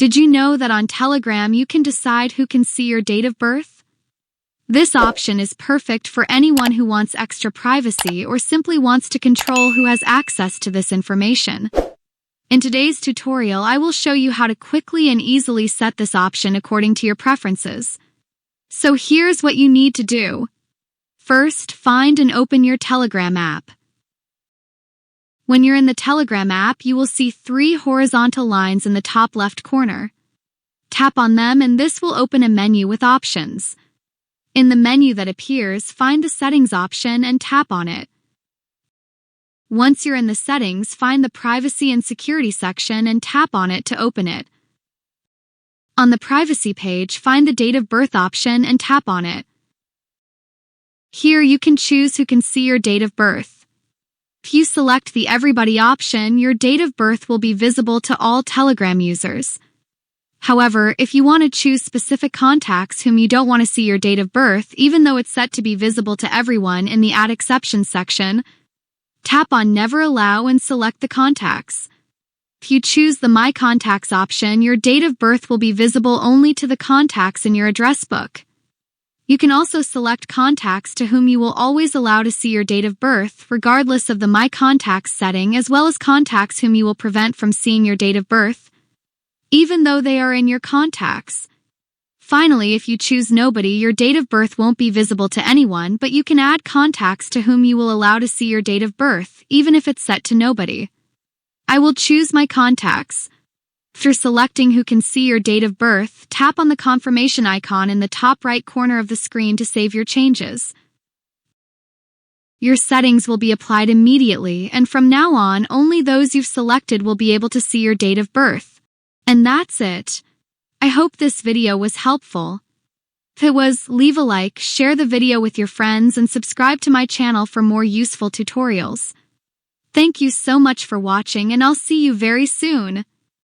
Did you know that on Telegram you can decide who can see your date of birth? This option is perfect for anyone who wants extra privacy or simply wants to control who has access to this information. In today's tutorial, I will show you how to quickly and easily set this option according to your preferences. So here's what you need to do. First, find and open your Telegram app. When you're in the Telegram app, you will see 3 horizontal lines in the top left corner. Tap on them and this will open a menu with options. In the menu that appears, find the Settings option and tap on it. Once you're in the Settings, find the Privacy and Security section and tap on it to open it. On the Privacy page, find the Date of Birth option and tap on it. Here you can choose who can see your date of birth. If you select the Everybody option, your date of birth will be visible to all Telegram users. However, if you want to choose specific contacts whom you don't want to see your date of birth, even though it's set to be visible to everyone in the Add Exceptions section, tap on Never Allow and select the contacts. If you choose the My Contacts option, your date of birth will be visible only to the contacts in your address book. You can also select contacts to whom you will always allow to see your date of birth, regardless of the My Contacts setting, as well as contacts whom you will prevent from seeing your date of birth, even though they are in your contacts. Finally, if you choose Nobody, your date of birth won't be visible to anyone, but you can add contacts to whom you will allow to see your date of birth, even if it's set to Nobody. I will choose My Contacts. After selecting who can see your date of birth, tap on the confirmation icon in the top right corner of the screen to save your changes. Your settings will be applied immediately, and from now on, only those you've selected will be able to see your date of birth. And that's it. I hope this video was helpful. If it was, leave a like, share the video with your friends, and subscribe to my channel for more useful tutorials. Thank you so much for watching, and I'll see you very soon.